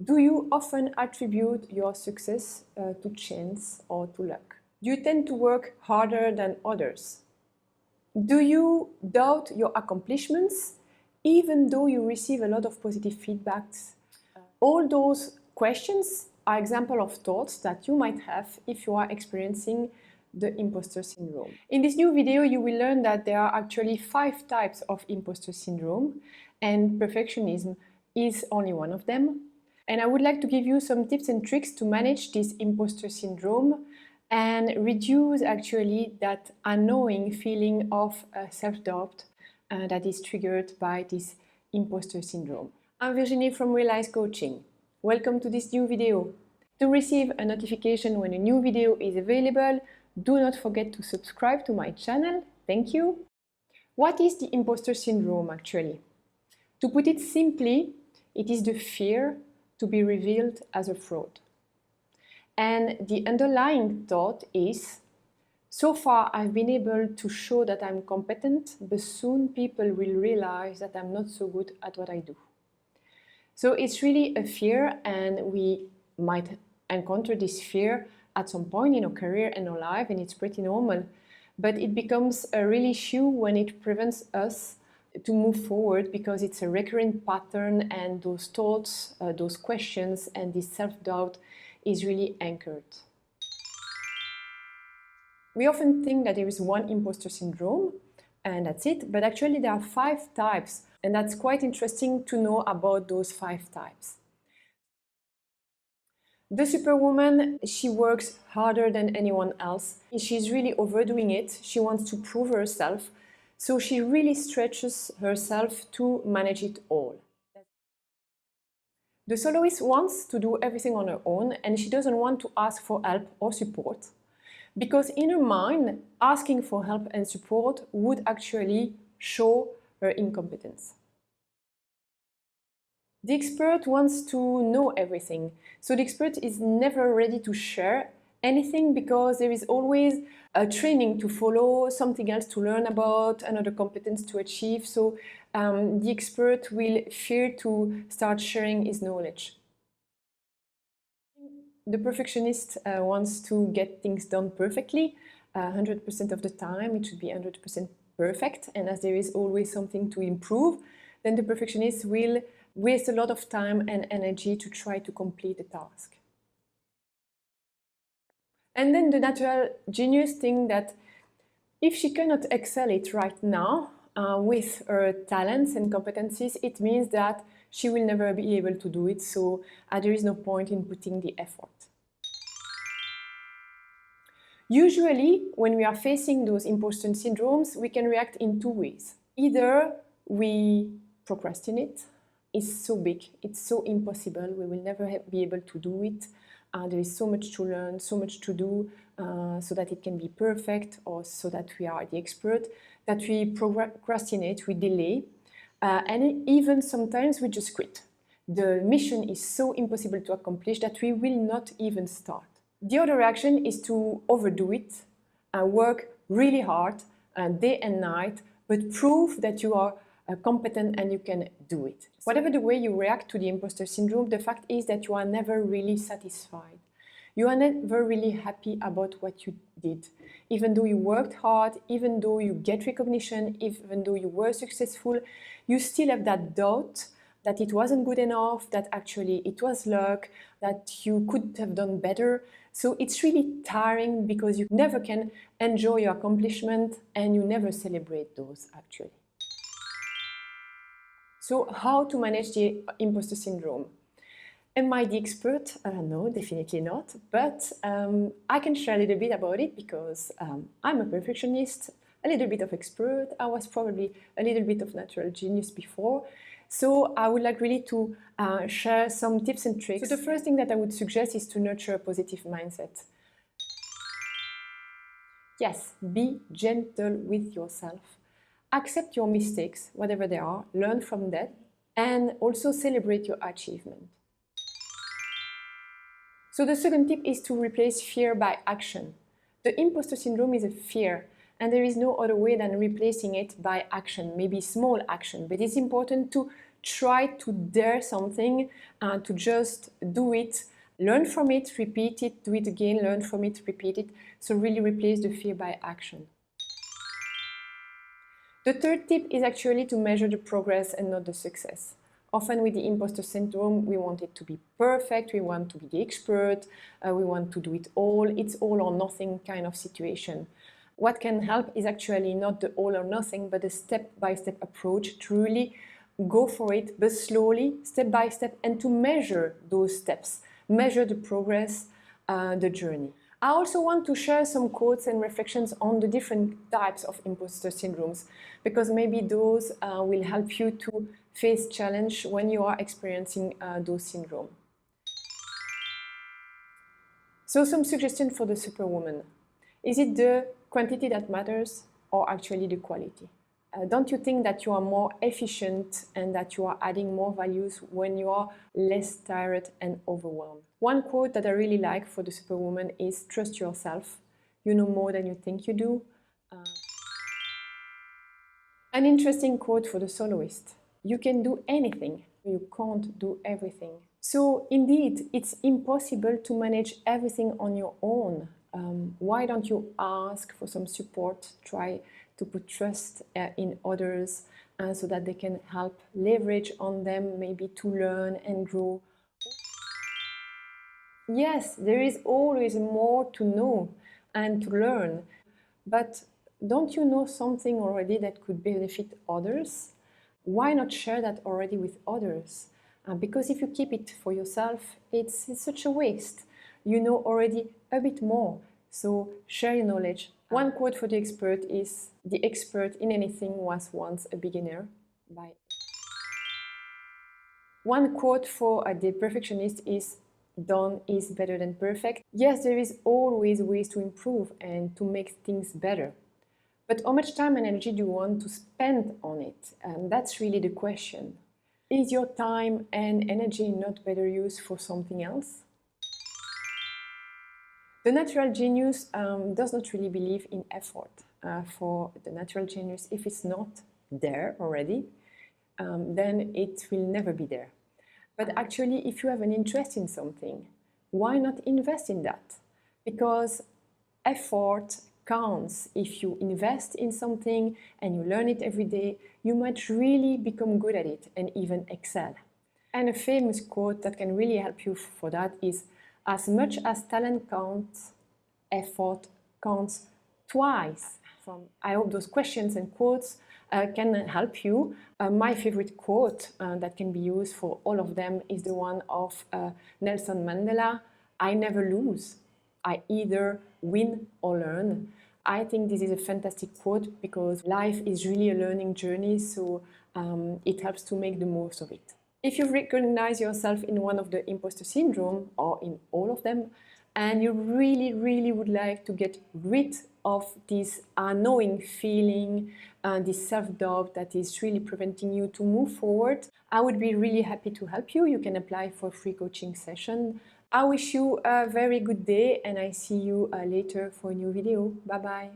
Do you often attribute your success to chance or to luck? Do you tend to work harder than others? Do you doubt your accomplishments even though you receive a lot of positive feedbacks? All those questions are examples of thoughts that you might have if you are experiencing the imposter syndrome. In this new video, you will learn that there are actually 5 types of imposter syndrome, and perfectionism is only one of them. And I would like to give you some tips and tricks to manage this imposter syndrome and reduce actually that annoying feeling of self-doubt that is triggered by this imposter syndrome. I'm Virginie from Réalise Coaching. Welcome to this new video. To receive a notification when a new video is available, do not forget to subscribe to my channel. Thank you. What is the imposter syndrome actually? To put it simply, it is the fear to be revealed as a fraud. And the underlying thought is, so far I've been able to show that I'm competent, but soon people will realize that I'm not so good at what I do. So it's really a fear, and we might encounter this fear at some point in our career and our life, and it's pretty normal. But it becomes a real issue when it prevents us to move forward, because it's a recurrent pattern, and those thoughts, those questions, and this self-doubt is really anchored. We often think that there is one imposter syndrome and that's it, but actually there are 5 types, and that's quite interesting to know about those 5 types. The Superwoman, she works harder than anyone else. She's really overdoing it. She wants to prove herself, so she really stretches herself to manage it all. The Soloist wants to do everything on her own, and she doesn't want to ask for help or support, because in her mind, asking for help and support would actually show her incompetence. The expert wants to know everything, so the expert is never ready to share anything, because there is always a training to follow, something else to learn about, another competence to achieve, so the expert will fear to start sharing his knowledge. The perfectionist wants to get things done perfectly, 100% of the time. It should be 100% perfect, and as there is always something to improve, then the perfectionist will waste a lot of time and energy to try to complete the task. And then the natural genius thinks that if she cannot excel it right now with her talents and competencies, it means that she will never be able to do it, so there is no point in putting the effort. Usually, when we are facing those imposter syndromes, we can react in 2 ways. Either we procrastinate. It's so big, it's so impossible, we will never be able to do it. There is so much to learn, so much to do, so that it can be perfect, or so that we are the expert, that we procrastinate, we delay, and even sometimes we just quit. The mission is so impossible to accomplish that we will not even start. The other reaction is to overdo it, work really hard, day and night, but prove that you are competent and you can do it. Whatever the way you react to the imposter syndrome, the fact is that you are never really satisfied. You are never really happy about what you did. Even though you worked hard, even though you get recognition, even though you were successful, you still have that doubt that it wasn't good enough, that actually it was luck, that you could have done better. So it's really tiring, because you never can enjoy your accomplishment and you never celebrate those actually. So how to manage the imposter syndrome? Am I the expert? No, definitely not. But I can share a little bit about it, because I'm a perfectionist, a little bit of expert. I was probably a little bit of natural genius before. So I would like really to share some tips and tricks. So the first thing that I would suggest is to nurture a positive mindset. Yes, be gentle with yourself. Accept your mistakes, whatever they are, learn from them, and also celebrate your achievement. So the second tip is to replace fear by action. The imposter syndrome is a fear, and there is no other way than replacing it by action, maybe small action, but it's important to try to dare something and to just do it, learn from it, repeat it, do it again, learn from it, repeat it. So really replace the fear by action. The third tip is actually to measure the progress and not the success. Often with the imposter syndrome, we want it to be perfect, we want to be the expert, we want to do it all. It's all or nothing kind of situation. What can help is actually not the all or nothing, but a step-by-step approach to really go for it, but slowly, step by step, and to measure those steps, measure the progress, the journey. I also want to share some quotes and reflections on the different types of imposter syndromes, because maybe those will help you to face challenge when you are experiencing those syndrome. So some suggestions for the Superwoman. Is it the quantity that matters or actually the quality? Don't you think that you are more efficient and that you are adding more values when you are less tired and overwhelmed? One quote that I really like for the Superwoman is, trust yourself. You know more than you think you do. An interesting quote for the Soloist. You can do anything, you can't do everything. So indeed, it's impossible to manage everything on your own. Why don't you ask for some support? Try to put trust in others so that they can help leverage on them, maybe to learn and grow. Yes, there is always more to know and to learn, but don't you know something already that could benefit others? Why not share that already with others? Because if you keep it for yourself, it's such a waste. You know already a bit more, so share your knowledge. One quote for the expert is, the expert in anything was once a beginner. One quote for the perfectionist is, done is better than perfect. Yes, there is always ways to improve and to make things better. But how much time and energy do you want to spend on it? And that's really the question. Is your time and energy not better used for something else? The natural genius does not really believe in effort. For the natural genius, if it's not there already, then it will never be there. But actually, if you have an interest in something, why not invest in that? Because effort counts. If you invest in something and you learn it every day, you might really become good at it and even excel. And a famous quote that can really help you for that is, as much as talent counts, effort counts twice. I hope those questions and quotes can help you. My favorite quote that can be used for all of them is the one of Nelson Mandela, I never lose. I either win or learn. I think this is a fantastic quote because life is really a learning journey, so it helps to make the most of it. If you recognize yourself in one of the imposter syndrome or in all of them, and you really would like to get rid of this unknowing feeling and this self-doubt that is really preventing you to move forward, I would be really happy to help you. You can apply for a free coaching session. I wish you a very good day and I see you later for a new video. Bye bye.